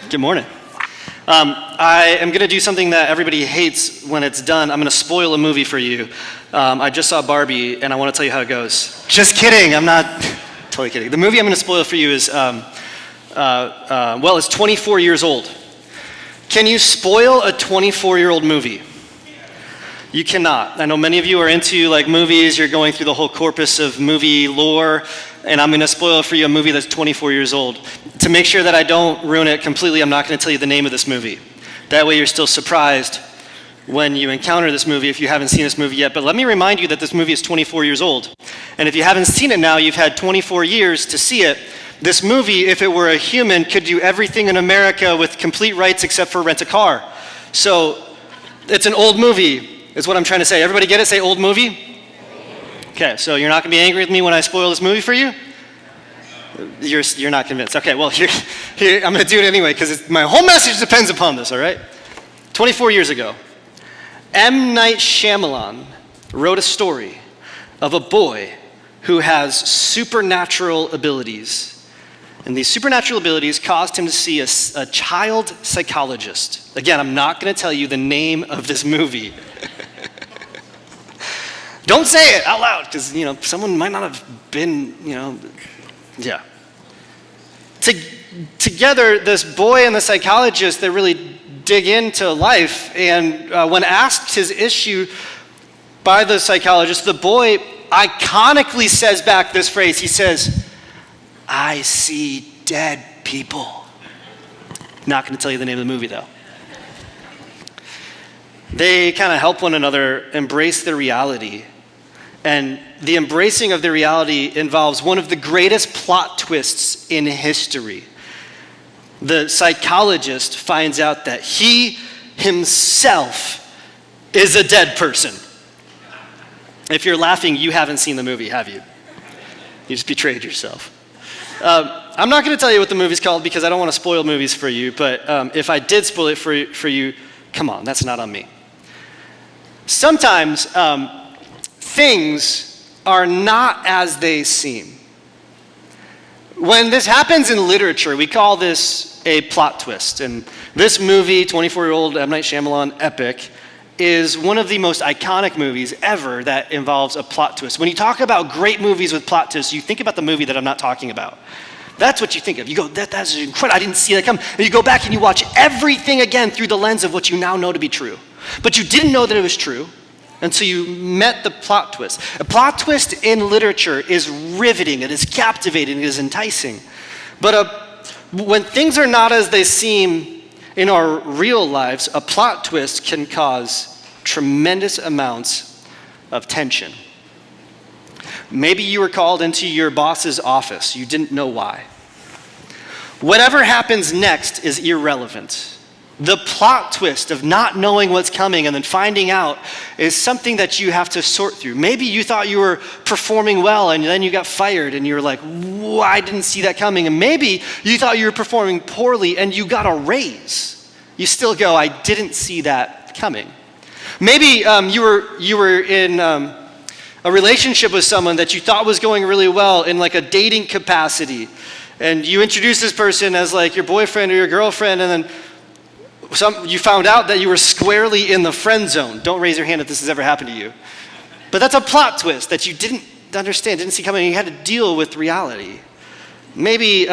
Good morning. I am going to do something that everybody hates when it's done. I'm going to spoil a movie for you. I just saw Barbie, and I want to tell you how it goes. Just kidding. I'm not totally kidding. The movie I'm going to spoil for you is, it's 24 years old. Can you spoil a 24-year-old movie? You cannot. I know many of you are into movies. You're going through the whole corpus of movie lore, and I'm going to spoil for you a movie that's 24 years old. To make sure that I don't ruin it completely, I'm not going to tell you the name of this movie. That way you're still surprised when you encounter this movie if you haven't seen this movie yet. But let me remind you that this movie is 24 years old. And if you haven't seen it now, you've had 24 years to see it. This movie, if it were a human, could do everything in America with complete rights except for rent a car. So it's an old movie, is what I'm trying to say. Everybody get it? Say old movie? Okay, so you're not going to be angry with me when I spoil this movie for you? You're not convinced. Okay, well, here I'm going to do it anyway because my whole message depends upon this, all right? 24 years ago, M. Night Shyamalan wrote a story of a boy who has supernatural abilities. And these supernatural abilities caused him to see a child psychologist. Again, I'm not going to tell you the name of this movie. Don't say it out loud because, someone might not have been, yeah. Together, this boy and the psychologist, they really dig into life. And when asked his issue by the psychologist, the boy iconically says back this phrase. He says, "I see dead people." Not going to tell you the name of the movie, though. They kind of help one another embrace their reality. And the embracing of the reality involves one of the greatest plot twists in history. The psychologist finds out that he himself is a dead person. If you're laughing, you haven't seen the movie, have you? You just betrayed yourself. I'm not going to tell you what the movie's called because I don't want to spoil movies for you, but if I did spoil it for you, come on, that's not on me. Sometimes things are not as they seem. When this happens in literature, we call this a plot twist. And this movie, 24-year-old M. Night Shyamalan epic, is one of the most iconic movies ever that involves a plot twist. When you talk about great movies with plot twists, you think about the movie that I'm not talking about. That's what you think of. You go, that's incredible. I didn't see that coming. And you go back and you watch everything again through the lens of what you now know to be true. But you didn't know that it was true until you met the plot twist. A plot twist in literature is riveting, it is captivating, it is enticing. But when things are not as they seem in our real lives, a plot twist can cause tremendous amounts of tension. Maybe you were called into your boss's office. You didn't know why. Whatever happens next is irrelevant. The plot twist of not knowing what's coming and then finding out is something that you have to sort through. Maybe you thought you were performing well and then you got fired and you're like, I didn't see that coming. And maybe you thought you were performing poorly and you got a raise. You still go, I didn't see that coming. Maybe you were in a relationship with someone that you thought was going really well in a dating capacity. And you introduced this person as your boyfriend or your girlfriend, and then you found out that you were squarely in the friend zone. Don't raise your hand if this has ever happened to you. But that's a plot twist that you didn't understand, didn't see coming, and you had to deal with reality. Maybe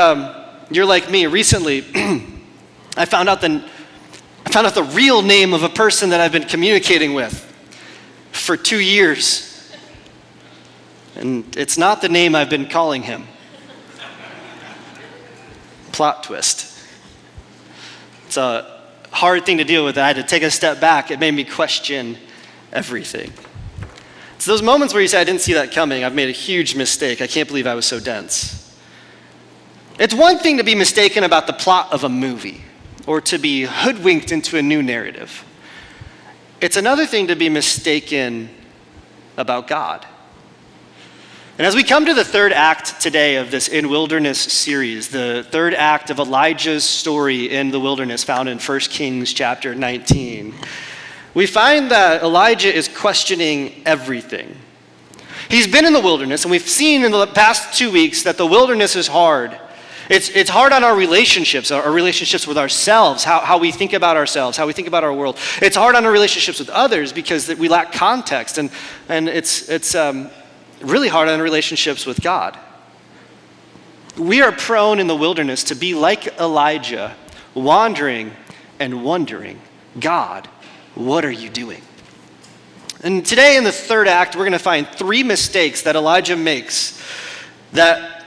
you're like me. Recently, I found out the real name of a person that I've been communicating with for 2 years. And it's not the name I've been calling him. Plot twist. It's a hard thing to deal with. I had to take a step back. It made me question everything. It's those moments where you say, I didn't see that coming. I've made a huge mistake. I can't believe I was so dense. It's one thing to be mistaken about the plot of a movie or to be hoodwinked into a new narrative. It's another thing to be mistaken about God. And as we come to the third act today of this In Wilderness series, the third act of Elijah's story in the wilderness found in 1 Kings chapter 19, we find that Elijah is questioning everything. He's been in the wilderness, and we've seen in the past 2 weeks that the wilderness is hard. It's hard on our relationships with ourselves, how we think about ourselves, how we think about our world. It's hard on our relationships with others because we lack context, and it's really hard on relationships with God. We are prone in the wilderness to be like Elijah, wandering and wondering, God, what are you doing? And today in the third act, we're going to find 3 mistakes that Elijah makes that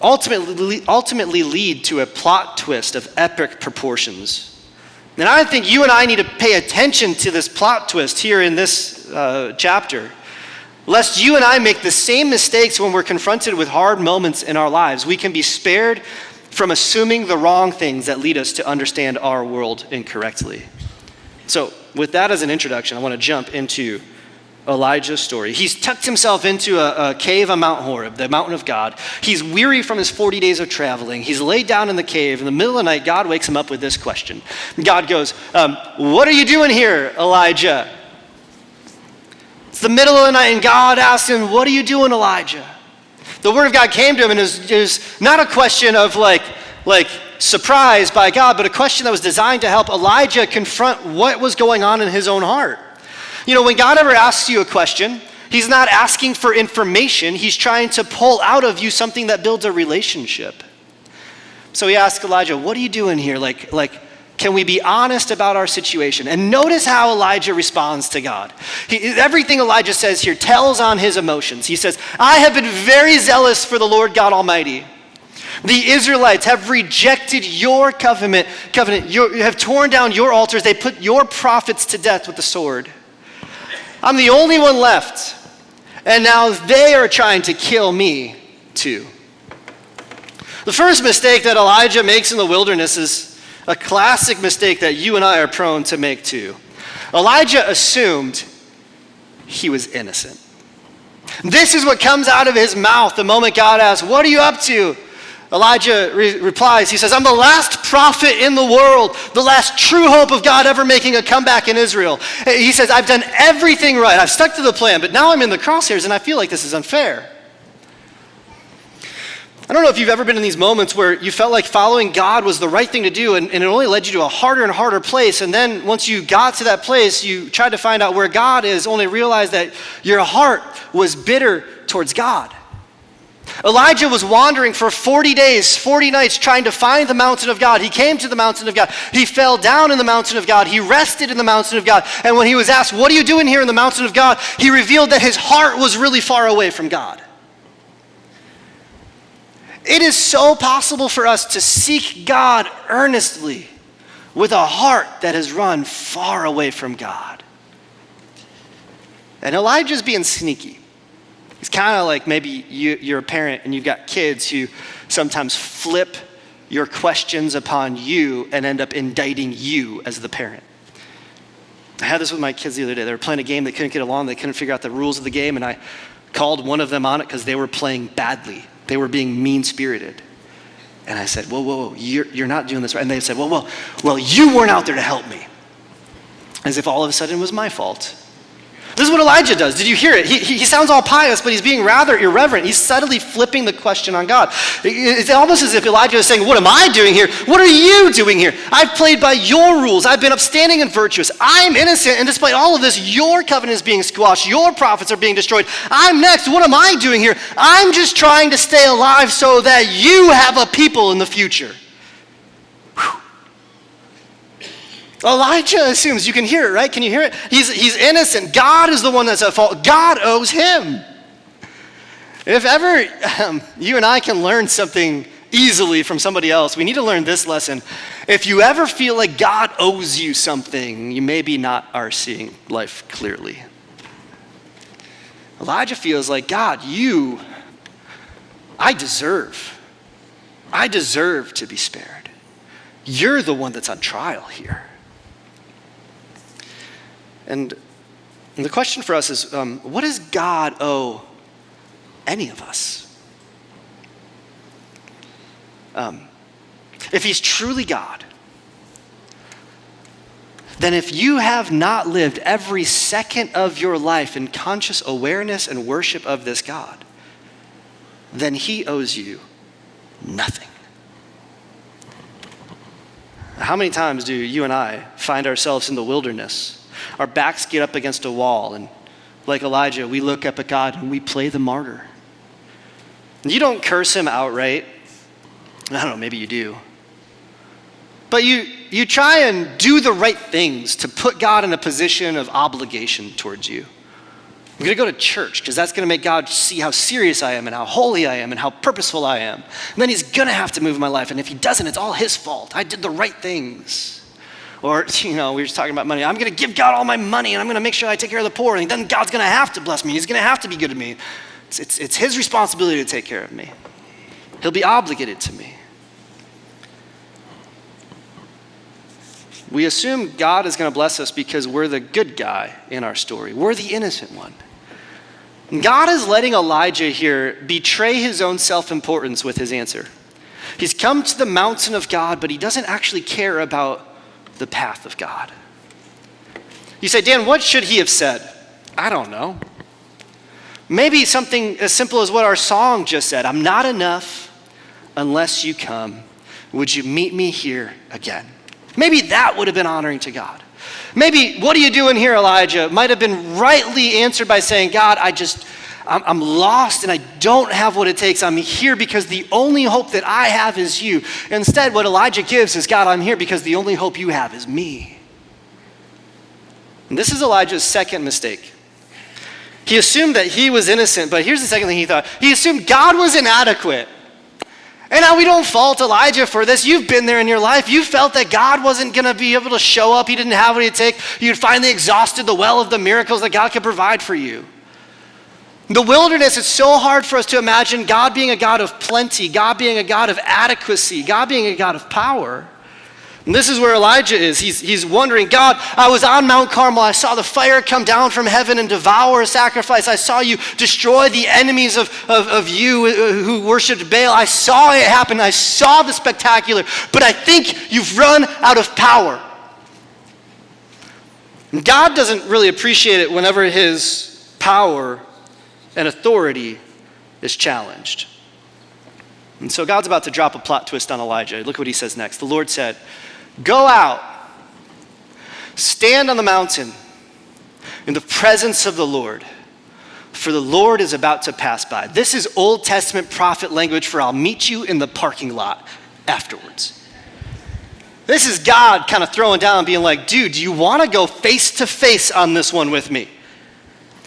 ultimately lead to a plot twist of epic proportions. And I think you and I need to pay attention to this plot twist here in this chapter, lest you and I make the same mistakes when we're confronted with hard moments in our lives. We can be spared from assuming the wrong things that lead us to understand our world incorrectly. So with that as an introduction, I want to jump into Elijah's story. He's tucked himself into a cave on Mount Horeb, the mountain of God. He's weary from his 40 days of traveling. He's laid down in the cave. In the middle of the night, God wakes him up with this question. God goes, what are you doing here, Elijah? It's the middle of the night, and God asks him, what are you doing, Elijah? The word of God came to him, and it was not a question of like surprised by God, but a question that was designed to help Elijah confront what was going on in his own heart. You know, when God ever asks you a question, he's not asking for information. He's trying to pull out of you something that builds a relationship. So he asked Elijah, what are you doing here? Can we be honest about our situation? And notice how Elijah responds to God. Everything Elijah says here tells on his emotions. He says, I have been very zealous for the Lord God Almighty. The Israelites have rejected your covenant. You have torn down your altars. They put your prophets to death with the sword. I'm the only one left. And now they are trying to kill me too. The first mistake that Elijah makes in the wilderness is a classic mistake that you and I are prone to make too. Elijah assumed he was innocent. This is what comes out of his mouth the moment God asks, what are you up to? Elijah replies, he says, I'm the last prophet in the world, the last true hope of God ever making a comeback in Israel. He says, I've done everything right. I've stuck to the plan, but now I'm in the crosshairs and I feel like this is unfair. I don't know if you've ever been in these moments where you felt like following God was the right thing to do and it only led you to a harder and harder place. And then once you got to that place, you tried to find out where God is, only realized that your heart was bitter towards God. Elijah was wandering for 40 days, 40 nights trying to find the mountain of God. He came to the mountain of God. He fell down in the mountain of God. He rested in the mountain of God. And when he was asked, what are you doing here in the mountain of God? He revealed that his heart was really far away from God. It is so possible for us to seek God earnestly with a heart that has run far away from God. And Elijah's being sneaky. It's kind of like maybe you're a parent and you've got kids who sometimes flip your questions upon you and end up indicting you as the parent. I had this with my kids the other day. They were playing a game, they couldn't get along, they couldn't figure out the rules of the game, and I called one of them on it because they were playing badly. They were being mean-spirited. And I said, whoa, you're not doing this right. And they said, well, you weren't out there to help me. As if all of a sudden it was my fault. This is what Elijah does. Did you hear it? He sounds all pious, but he's being rather irreverent. He's subtly flipping the question on God. It's almost as if Elijah is saying, what am I doing here? What are you doing here? I've played by your rules. I've been upstanding and virtuous. I'm innocent, and despite all of this, your covenant is being squashed. Your prophets are being destroyed. I'm next. What am I doing here? I'm just trying to stay alive so that you have a people in the future. Elijah assumes, you can hear it, right? Can you hear it? He's innocent. God is the one that's at fault. God owes him. If ever you and I can learn something easily from somebody else, we need to learn this lesson. If you ever feel like God owes you something, you maybe not are seeing life clearly. Elijah feels like, God, I deserve to be spared. You're the one that's on trial here. And the question for us is, what does God owe any of us? If he's truly God, then if you have not lived every second of your life in conscious awareness and worship of this God, then he owes you nothing. How many times do you and I find ourselves in the wilderness? Our backs get up against a wall, and like Elijah, we look up at God and we play the martyr. You don't curse him outright. I don't know, maybe you do. But you try and do the right things to put God in a position of obligation towards you. I'm going to go to church because that's going to make God see how serious I am and how holy I am and how purposeful I am. And then he's going to have to move my life. And if he doesn't, it's all his fault. I did the right things. Or, we were just talking about money. I'm going to give God all my money and I'm going to make sure I take care of the poor. And then God's going to have to bless me. He's going to have to be good to me. It's his responsibility to take care of me. He'll be obligated to me. We assume God is going to bless us because we're the good guy in our story. We're the innocent one. And God is letting Elijah here betray his own self-importance with his answer. He's come to the mountain of God, but he doesn't actually care about the path of God. You say, Dan, what should he have said? I don't know. Maybe something as simple as what our song just said. I'm not enough unless you come. Would you meet me here again? Maybe that would have been honoring to God. Maybe, what are you doing here, Elijah? Might have been rightly answered by saying, God, I'm lost and I don't have what it takes. I'm here because the only hope that I have is you. Instead, what Elijah gives is, God, I'm here because the only hope you have is me. And this is Elijah's second mistake. He assumed that he was innocent, but here's the second thing he thought. He assumed God was inadequate. And now we don't fault Elijah for this. You've been there in your life. You felt that God wasn't going to be able to show up. He didn't have what it'd take. You'd finally exhausted the well of the miracles that God could provide for you. The wilderness, it's so hard for us to imagine God being a God of plenty, God being a God of adequacy, God being a God of power. And this is where Elijah is. He's wondering, God, I was on Mount Carmel. I saw the fire come down from heaven and devour a sacrifice. I saw you destroy the enemies of you who worshiped Baal. I saw it happen. I saw the spectacular. But I think you've run out of power. And God doesn't really appreciate it whenever his power and authority is challenged. And so God's about to drop a plot twist on Elijah. Look what he says next. The Lord said, go out, stand on the mountain in the presence of the Lord, for the Lord is about to pass by. This is Old Testament prophet language for I'll meet you in the parking lot afterwards. This is God kind of throwing down and being like, dude, do you want to go face to face on this one with me?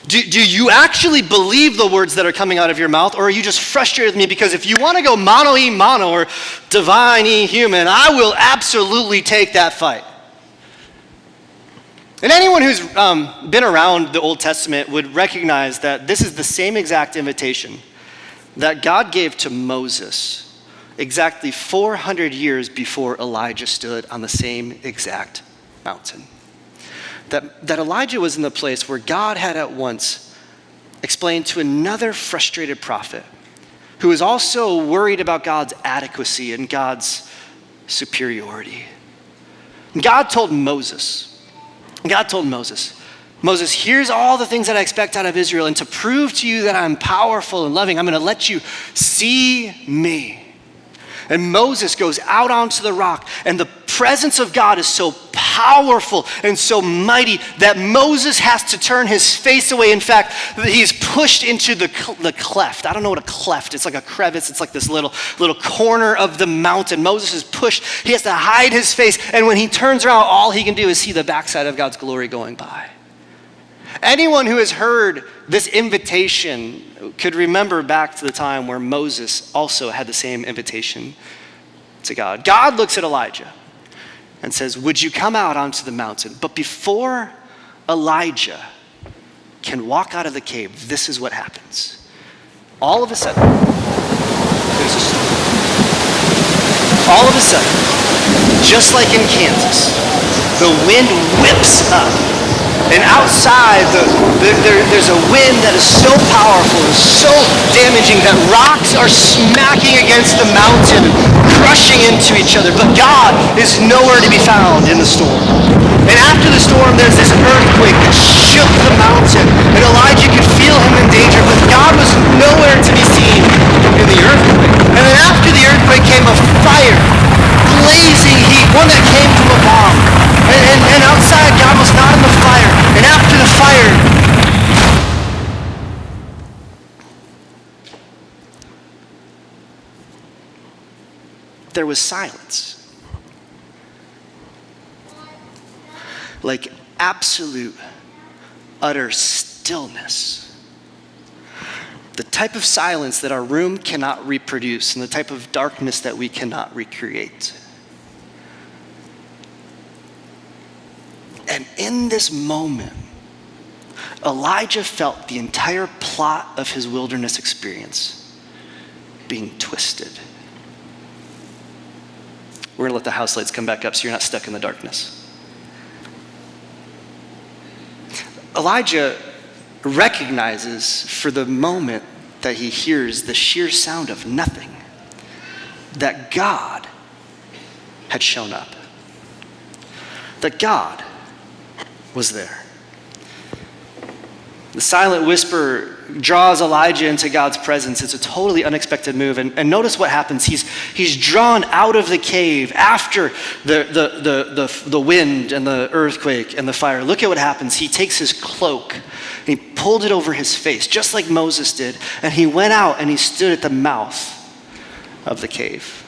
Do you actually believe the words that are coming out of your mouth, or are you just frustrated with me? Because if you want to go mano e mano or divine e human, I will absolutely take that fight. And anyone who's been around the Old Testament would recognize that this is the same exact invitation that God gave to Moses exactly 400 years before Elijah stood on the same exact mountain. That Elijah was in the place where God had at once explained to another frustrated prophet who was also worried about God's adequacy and God's superiority. And God told Moses, Moses, here's all the things that I expect out of Israel, and to prove to you that I'm powerful and loving, I'm going to let you see me. And Moses goes out onto the rock, and the presence of God is so powerful and so mighty that Moses has to turn his face away. In fact, he's pushed into the cleft. I don't know what a cleft is. It's like a crevice. It's like this little corner of the mountain. Moses is pushed. He has to hide his face, and when he turns around, all he can do is see the backside of God's glory going by. Anyone who has heard this invitation could remember back to the time where Moses also had the same invitation to God. God looks at Elijah and says, would you come out onto the mountain? But before Elijah can walk out of the cave, this is what happens. All of a sudden, there's a storm. All of a sudden, just like in Kansas, the wind whips up. And outside, there's a wind that is so powerful and so damaging that rocks are smacking against the mountain, crushing into each other. But God is nowhere to be found in the storm. And after the storm, there's this earthquake that shook the mountain. And Elijah could feel him in danger, but God was nowhere to be seen in the earthquake. And then after the earthquake came a fire, blazing heat, one that came from a bomb. And outside, God was not in the fire. And after the fire, there was silence. Like absolute, utter stillness. The type of silence that our room cannot reproduce and the type of darkness that we cannot recreate. And in this moment, Elijah felt the entire plot of his wilderness experience being twisted. We're going to let the house lights come back up so you're not stuck in the darkness. Elijah recognizes for the moment that he hears the sheer sound of nothing, that God had shown up. That God was there. The silent whisper draws Elijah into God's presence. It's a totally unexpected move. And notice what happens. He's drawn out of the cave after the wind and the earthquake and the fire. Look at what happens. He takes his cloak and he pulled it over his face, just like Moses did. And he went out and he stood at the mouth of the cave.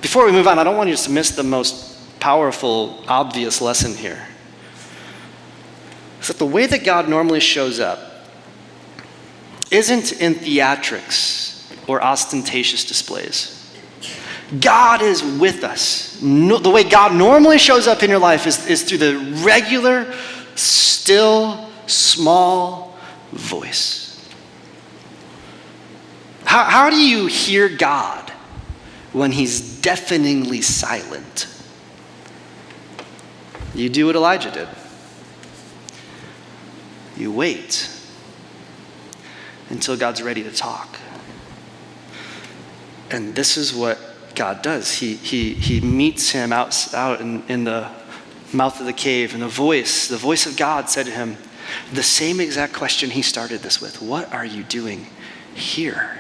Before we move on, I don't want you to miss the most powerful, obvious lesson here. It's that the way that God normally shows up isn't in theatrics or ostentatious displays. God is with us. The way God normally shows up in your life is through the regular, still, small voice. How do you hear God when he's deafeningly silent? You do what Elijah did. You wait until God's ready to talk. And this is what God does. He meets him out in the mouth of the cave, and the voice of God said to him the same exact question he started this with. What are you doing here,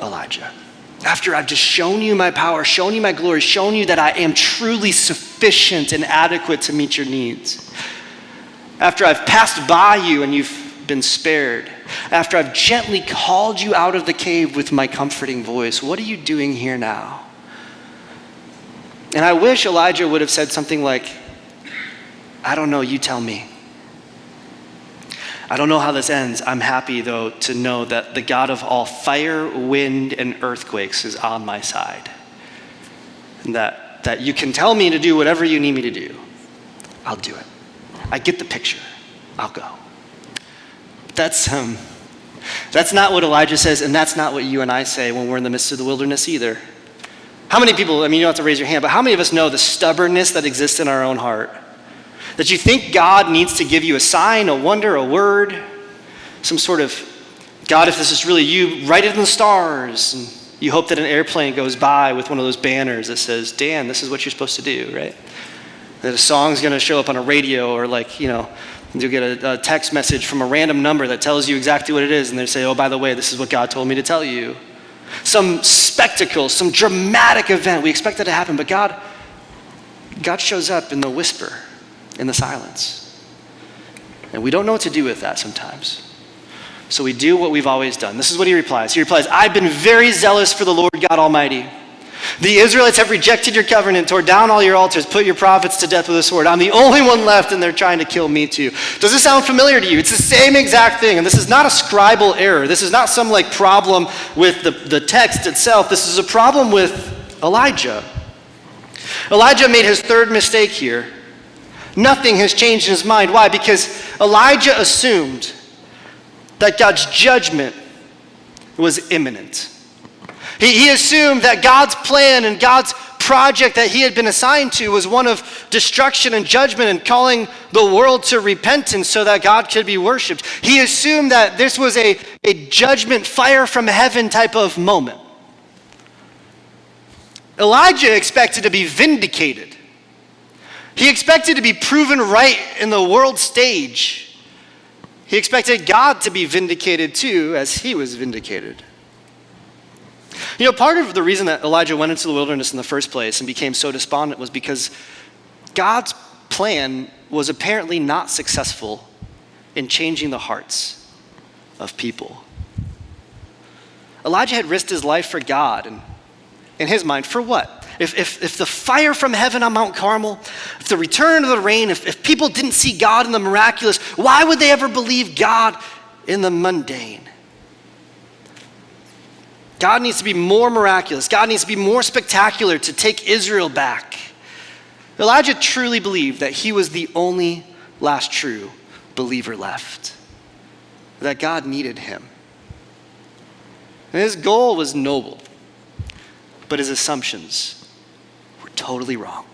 Elijah? After I've just shown you my power, shown you my glory, shown you that I am truly sufficient and adequate to meet your needs. After I've passed by you and you've been spared. After I've gently called you out of the cave with my comforting voice, what are you doing here now? And I wish Elijah would have said something like, I don't know, you tell me. I don't know how this ends. I'm happy, though, to know that the God of all fire, wind, and earthquakes is on my side. And that you can tell me to do whatever you need me to do. I'll do it. I get the picture. I'll go. That's not what Elijah says, and that's not what you and I say when we're in the midst of the wilderness either. How many people, you don't have to raise your hand, but how many of us know the stubbornness that exists in our own heart? That you think God needs to give you a sign, a wonder, a word, some sort of, God, if this is really you, write it in the stars. And you hope that an airplane goes by with one of those banners that says, Dan, this is what you're supposed to do, right? That a song's going to show up on a radio, or you'll get a text message from a random number that tells you exactly what it is, and they say, oh, by the way, this is what God told me to tell you. Some spectacle, some dramatic event. We expect that to happen, but God shows up in the whisper, in the silence. And we don't know what to do with that sometimes. So we do what we've always done. This is what he replies. He replies, I've been very zealous for the Lord God Almighty. The Israelites have rejected your covenant, tore down all your altars, put your prophets to death with a sword. I'm the only one left, and they're trying to kill me too. Does this sound familiar to you? It's the same exact thing, and this is not a scribal error. This is not some problem with the text itself. This is a problem with Elijah. Elijah made his third mistake here. Nothing has changed in his mind. Why? Because Elijah assumed that God's judgment was imminent. He assumed that God's plan and God's project that he had been assigned to was one of destruction and judgment and calling the world to repentance so that God could be worshiped. He assumed that this was a judgment, fire from heaven type of moment. Elijah expected to be vindicated. He expected to be proven right in the world stage. He expected God to be vindicated too, as he was vindicated. Part of the reason that Elijah went into the wilderness in the first place and became so despondent was because God's plan was apparently not successful in changing the hearts of people. Elijah had risked his life for God, and in his mind, for what? If the fire from heaven on Mount Carmel, if the return of the rain, if people didn't see God in the miraculous, why would they ever believe God in the mundane? God needs to be more miraculous. God needs to be more spectacular to take Israel back. Elijah truly believed that he was the only last true believer left, that God needed him. And his goal was noble, but his assumptions were totally wrong.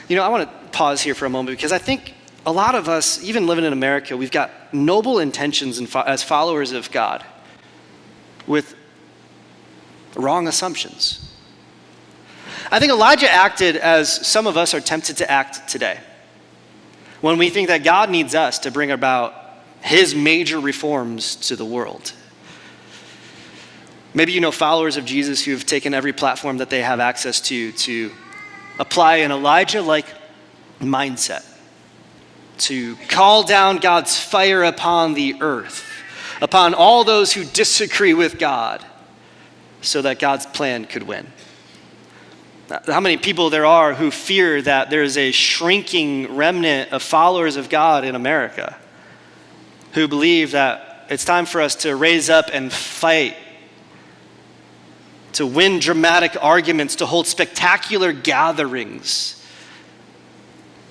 I want to pause here for a moment because I think a lot of us, even living in America, we've got noble intentions as followers of God with wrong assumptions. I think Elijah acted as some of us are tempted to act today when we think that God needs us to bring about his major reforms to the world. Maybe followers of Jesus who have taken every platform that they have access to apply an Elijah-like mindset to call down God's fire upon the earth, upon all those who disagree with God, so that God's plan could win. How many people there are who fear that there's a shrinking remnant of followers of God in America who believe that it's time for us to raise up and fight, to win dramatic arguments, to hold spectacular gatherings.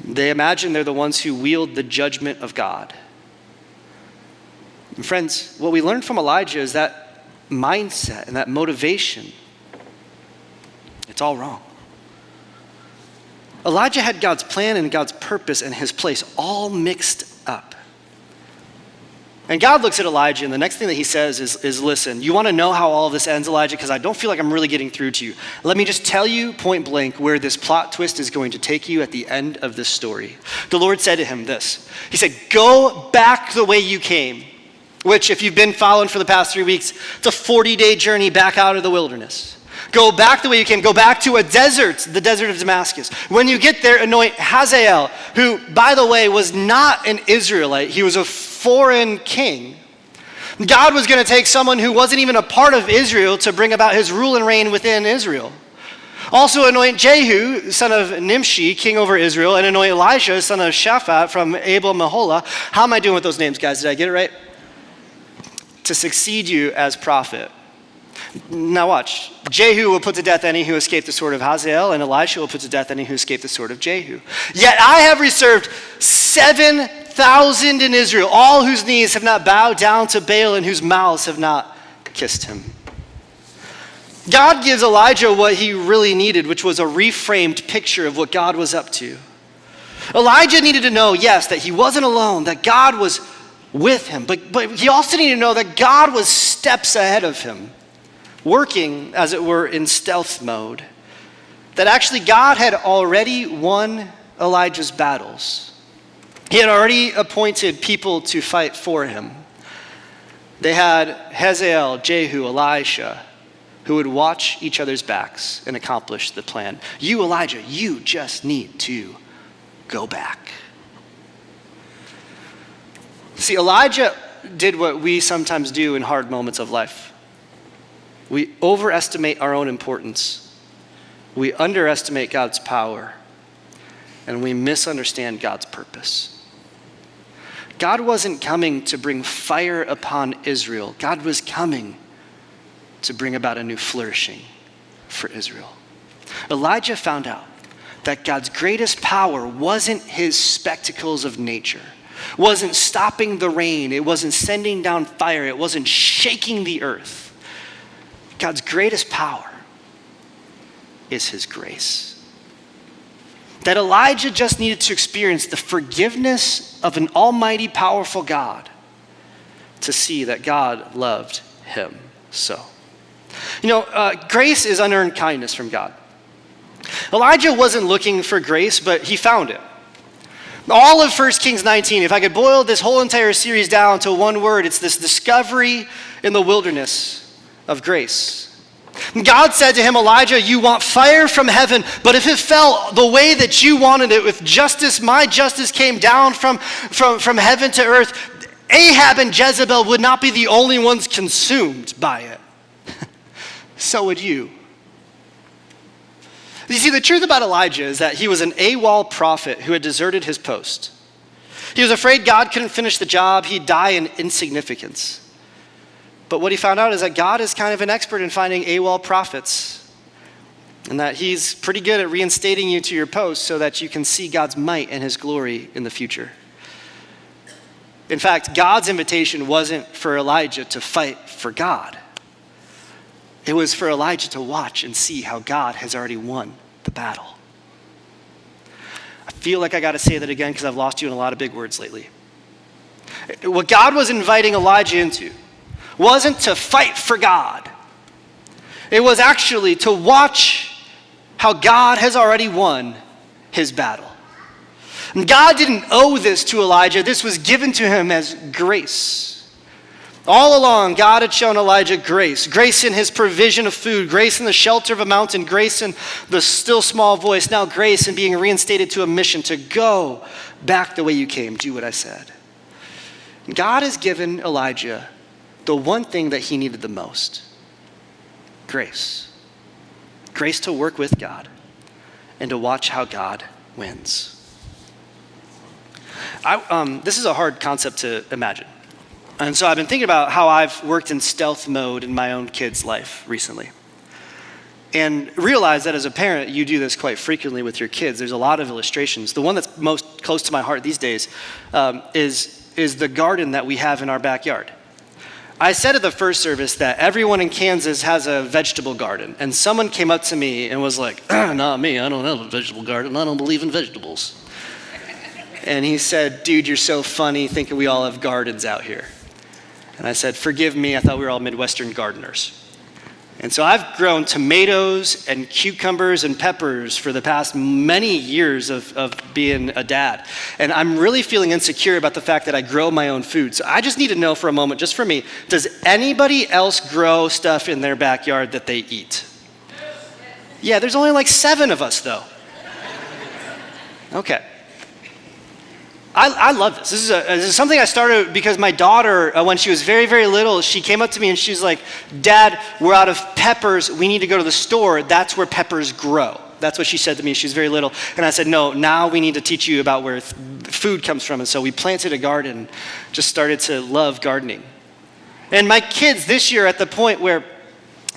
They imagine they're the ones who wield the judgment of God. And friends, what we learned from Elijah is that mindset and that motivation, it's all wrong. Elijah had God's plan and God's purpose and his place all mixed up. And God looks at Elijah, and the next thing that he says is listen, you want to know how all of this ends, Elijah? Because I don't feel like I'm really getting through to you. Let me just tell you point blank where this plot twist is going to take you at the end of this story. The Lord said to him this. He said, go back the way you came. Which, if you've been following for the past 3 weeks, it's a 40-day journey back out of the wilderness. Go back the way you came. Go back to a desert, the desert of Damascus. When you get there, anoint Hazael, who, by the way, was not an Israelite. He was a foreign king. God was going to take someone who wasn't even a part of Israel to bring about his rule and reign within Israel. Also anoint Jehu, son of Nimshi, king over Israel, and anoint Elisha, son of Shaphat from Abel Meholah. How am I doing with those names, guys? Did I get it right? To succeed you as prophet. Now watch. Jehu will put to death any who escaped the sword of Hazael, and Elisha will put to death any who escaped the sword of Jehu. Yet I have reserved 7,000 in Israel, all whose knees have not bowed down to Baal and whose mouths have not kissed him. God gives Elijah what he really needed, which was a reframed picture of what God was up to. Elijah needed to know, yes, that he wasn't alone, that God was with him. But he also needed to know that God was steps ahead of him, working, as it were, in stealth mode. That actually God had already won Elijah's battles. He had already appointed people to fight for him. They had Hazael, Jehu, Elisha, who would watch each other's backs and accomplish the plan. You, Elijah, you just need to go back. See, Elijah did what we sometimes do in hard moments of life. We overestimate our own importance. We underestimate God's power. And we misunderstand God's purpose. God wasn't coming to bring fire upon Israel. God was coming to bring about a new flourishing for Israel. Elijah found out that God's greatest power wasn't his spectacles of nature. Wasn't stopping the rain. It wasn't sending down fire. It wasn't shaking the earth. God's greatest power is his grace. That Elijah just needed to experience the forgiveness of an almighty, powerful God to see that God loved him so. Grace is unearned kindness from God. Elijah wasn't looking for grace, but he found it. All of 1 Kings 19, if I could boil this whole entire series down to one word, it's this discovery in the wilderness of grace. God said to him, Elijah, you want fire from heaven, but if it fell the way that you wanted it, if justice, my justice came down from heaven to earth, Ahab and Jezebel would not be the only ones consumed by it. So would you. You see, the truth about Elijah is that he was an AWOL prophet who had deserted his post. He was afraid God couldn't finish the job. He'd die in insignificance. But what he found out is that God is kind of an expert in finding AWOL prophets, and that he's pretty good at reinstating you to your post so that you can see God's might and his glory in the future. In fact, God's invitation wasn't for Elijah to fight for God. It was for Elijah to watch and see how God has already won the battle. I feel like I got to say that again because I've lost you in a lot of big words lately. What God was inviting Elijah into wasn't to fight for God. It was actually to watch how God has already won his battle. And God didn't owe this to Elijah. This was given to him as grace. All along, God had shown Elijah grace. Grace in his provision of food, grace in the shelter of a mountain, grace in the still small voice, now grace in being reinstated to a mission to go back the way you came, do what I said. God has given Elijah the one thing that he needed the most: grace. Grace to work with God and to watch how God wins. This is a hard concept to imagine. And so I've been thinking about how I've worked in stealth mode in my own kid's life recently. And realize that as a parent, you do this quite frequently with your kids. There's a lot of illustrations. The one that's most close to my heart these days is the garden that we have in our backyard. I said at the first service that everyone in Kansas has a vegetable garden. And someone came up to me and was like, not me, I don't have a vegetable garden. I don't believe in vegetables. And he said, dude, you're so funny thinking we all have gardens out here. And I said, forgive me, I thought we were all Midwestern gardeners. And so I've grown tomatoes and cucumbers and peppers for the past many years of being a dad. And I'm really feeling insecure about the fact that I grow my own food. So I just need to know for a moment, just for me, does anybody else grow stuff in their backyard that they eat? Yeah, there's only like 7 of us though. Okay. I love this. This is something I started because my daughter, when she was very, very little, she came up to me and she's like, Dad, we're out of peppers. We need to go to the store. That's where peppers grow. That's what she said to me. She was very little. And I said, no, now we need to teach you about where food comes from. And so we planted a garden, just started to love gardening. And my kids this year at the point where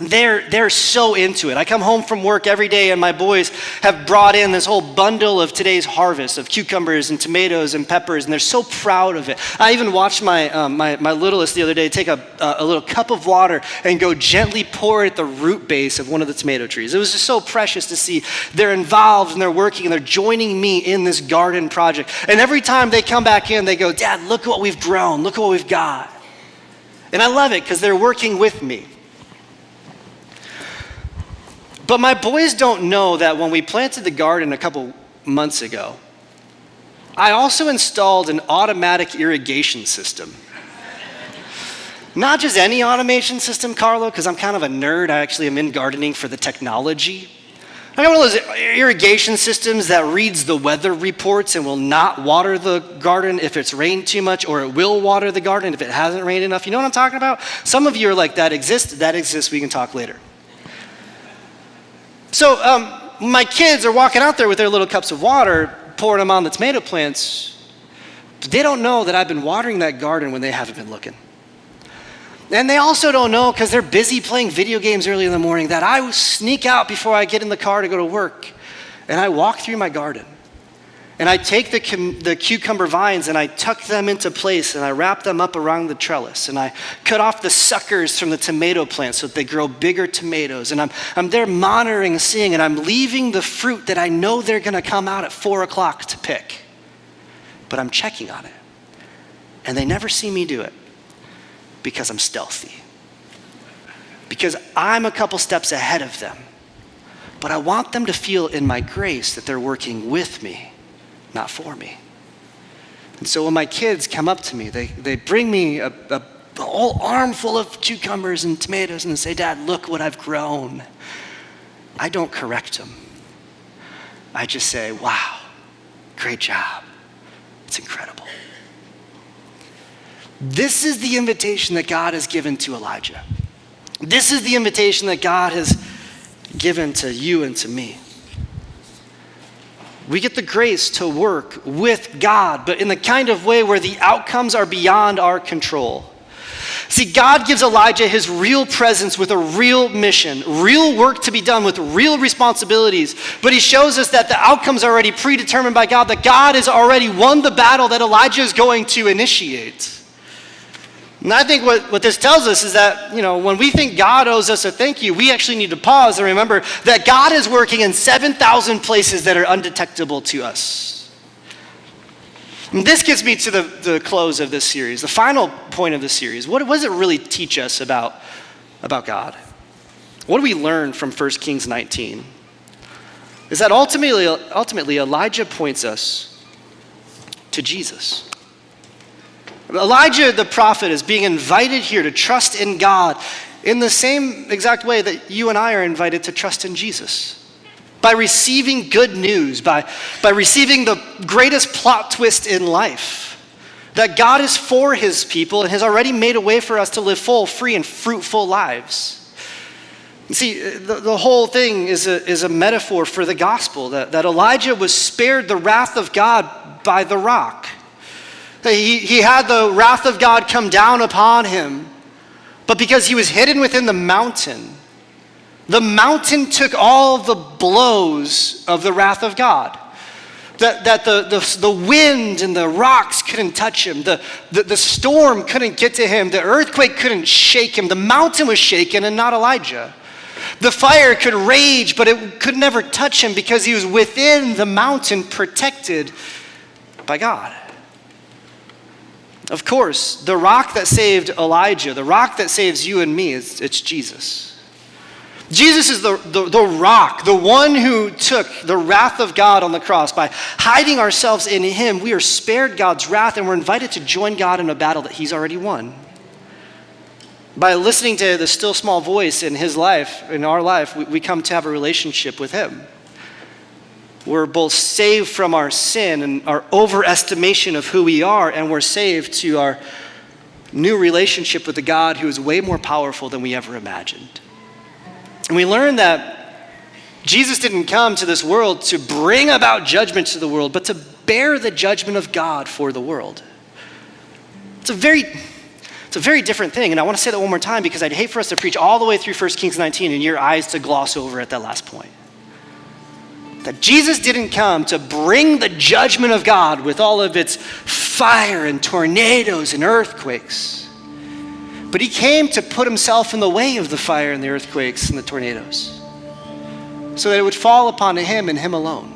they're so into it. I come home from work every day and my boys have brought in this whole bundle of today's harvest of cucumbers and tomatoes and peppers, and they're so proud of it. I even watched my littlest the other day take a little cup of water and go gently pour it at the root base of one of the tomato trees. It was just so precious to see they're involved and they're working and they're joining me in this garden project. And every time they come back in, they go, Dad, look what we've grown. Look what we've got. And I love it because they're working with me. But my boys don't know that when we planted the garden a couple months ago, I also installed an automatic irrigation system. Not just any automation system, Carlo, because I'm kind of a nerd. I actually am in gardening for the technology. I got one of those irrigation systems that reads the weather reports and will not water the garden if it's rained too much, or it will water the garden if it hasn't rained enough. You know what I'm talking about? Some of you are like, that exists, we can talk later. So my kids are walking out there with their little cups of water, pouring them on the tomato plants. But they don't know that I've been watering that garden when they haven't been looking. And they also don't know, because they're busy playing video games early in the morning, that I sneak out before I get in the car to go to work. And I walk through my garden. And I take the cucumber vines and I tuck them into place and I wrap them up around the trellis. And I cut off the suckers from the tomato plants so that they grow bigger tomatoes. And I'm there monitoring and seeing, and I'm leaving the fruit that I know they're gonna come out at 4 o'clock to pick. But I'm checking on it. And they never see me do it because I'm stealthy. Because I'm a couple steps ahead of them. But I want them to feel in my grace that they're working with me, not for me. And so when my kids come up to me, they bring me a whole armful of cucumbers and tomatoes and say, Dad, look what I've grown. I don't correct him. I just say, wow, great job. It's incredible. This is the invitation that God has given to Elijah. This is the invitation that God has given to you and to me. We get the grace to work with God, but in the kind of way where the outcomes are beyond our control. See, God gives Elijah his real presence with a real mission, real work to be done with real responsibilities, but he shows us that the outcomes are already predetermined by God, that God has already won the battle that Elijah is going to initiate. And I think what this tells us is that, when we think God owes us a thank you, we actually need to pause and remember that God is working in 7,000 places that are undetectable to us. And this gets me to the close of this series, the final point of the series. What does it really teach us about God? What do we learn from 1 Kings 19? Is that ultimately Elijah points us to Jesus. Elijah the prophet is being invited here to trust in God in the same exact way that you and I are invited to trust in Jesus. By receiving good news, by receiving the greatest plot twist in life, that God is for his people and has already made a way for us to live full, free, and fruitful lives. You see, the whole thing is a metaphor for the gospel, that Elijah was spared the wrath of God by the rock. He had the wrath of God come down upon him, but because he was hidden within the mountain took all the blows of the wrath of God. That the wind and the rocks couldn't touch him. The storm couldn't get to him. The earthquake couldn't shake him. The mountain was shaken and not Elijah. The fire could rage, but it could never touch him because he was within the mountain, protected by God. Of course, the rock that saved Elijah, the rock that saves you and me, it's Jesus. Jesus is the rock, the one who took the wrath of God on the cross. By hiding ourselves in him, we are spared God's wrath and we're invited to join God in a battle that he's already won. By listening to the still small voice in his life, in our life, we come to have a relationship with him. We're both saved from our sin and our overestimation of who we are, and we're saved to our new relationship with the God who is way more powerful than we ever imagined. And we learn that Jesus didn't come to this world to bring about judgment to the world, but to bear the judgment of God for the world. It's a very different thing, and I want to say that one more time because I'd hate for us to preach all the way through 1 Kings 19 and your eyes to gloss over at that last point. That Jesus didn't come to bring the judgment of God with all of its fire and tornadoes and earthquakes. But he came to put himself in the way of the fire and the earthquakes and the tornadoes so that it would fall upon him and him alone.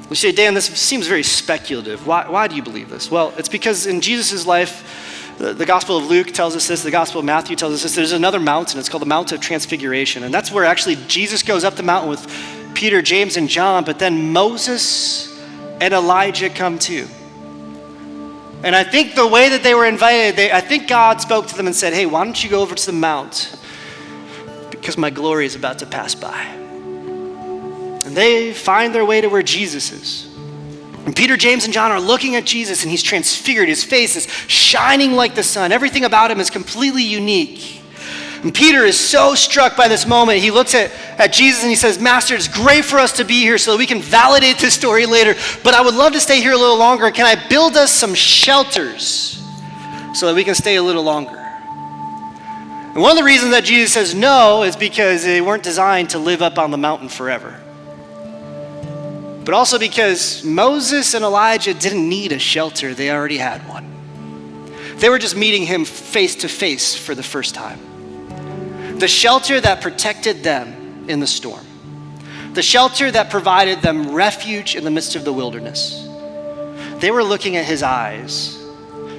You say, Dan, this seems very speculative. Why do you believe this? Well, it's because in Jesus' life, the Gospel of Luke tells us this, the Gospel of Matthew tells us this, there's another mountain, it's called the Mount of Transfiguration, and that's where actually Jesus goes up the mountain with Peter, James, and John, but then Moses and Elijah come too. And I think the way that they were invited, I think God spoke to them and said, hey, why don't you go over to the mount? Because my glory is about to pass by. And they find their way to where Jesus is. And Peter, James, and John are looking at Jesus, and he's transfigured. His face is shining like the sun. Everything about him is completely unique. And Peter is so struck by this moment. He looks at Jesus and he says, Master, it's great for us to be here so that we can validate this story later, but I would love to stay here a little longer. Can I build us some shelters so that we can stay a little longer? And one of the reasons that Jesus says no is because they weren't designed to live up on the mountain forever. But also because Moses and Elijah didn't need a shelter, they already had one. They were just meeting him face to face for the first time. The shelter that protected them in the storm. The shelter that provided them refuge in the midst of the wilderness. They were looking at his eyes,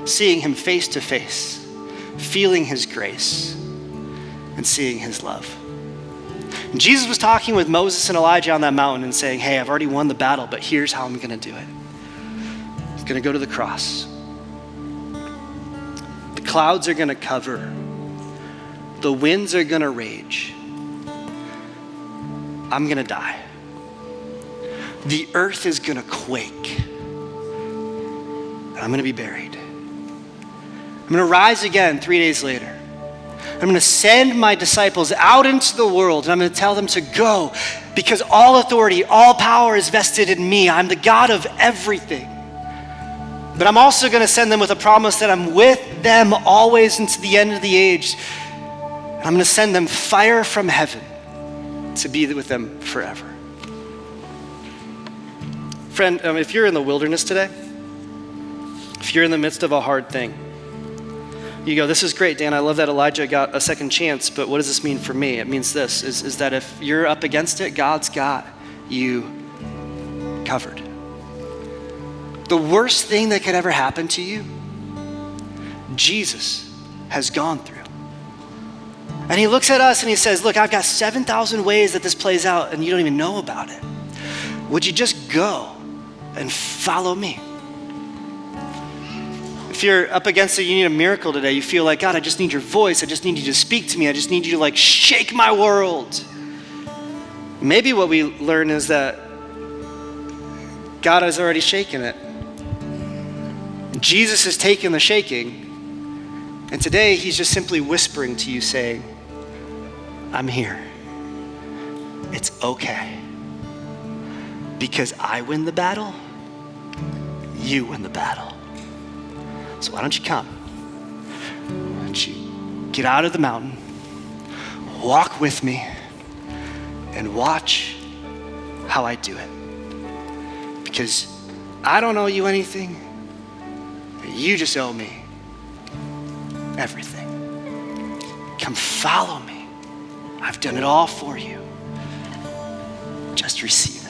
seeing him face to face, feeling his grace, and seeing his love. And Jesus was talking with Moses and Elijah on that mountain and saying, hey, I've already won the battle, but here's how I'm going to do it. I'm going to go to the cross. clouds are gonna cover. The winds are gonna rage. I'm gonna die. The earth is gonna quake. I'm gonna be buried. I'm gonna rise again 3 days later. I'm gonna send my disciples out into the world and I'm gonna tell them to go because all authority, all power is vested in me. I'm the God of everything. But I'm also gonna send them with a promise that I'm with them always into the end of the age. I'm gonna send them fire from heaven to be with them forever. Friend, if you're in the wilderness today, if you're in the midst of a hard thing, you go, this is great, Dan, I love that Elijah got a second chance, but what does this mean for me? It means this, is that if you're up against it, God's got you covered. The worst thing that could ever happen to you, Jesus has gone through. And he looks at us and he says, look, I've got 7,000 ways that this plays out and you don't even know about it. Would you just go and follow me? If you're up against it, you need a miracle today. You feel like, God, I just need your voice. I just need you to speak to me. I just need you to like shake my world. Maybe what we learn is that God has already shaken it. Jesus has taken the shaking. And today he's just simply whispering to you saying, I'm here. It's okay. Because I win the battle, you win the battle. So why don't you come? Why don't you get out of the mountain, walk with me, and watch how I do it. Because I don't owe you anything. You just owe me everything. Come follow me. I've done it all for you. Just receive it.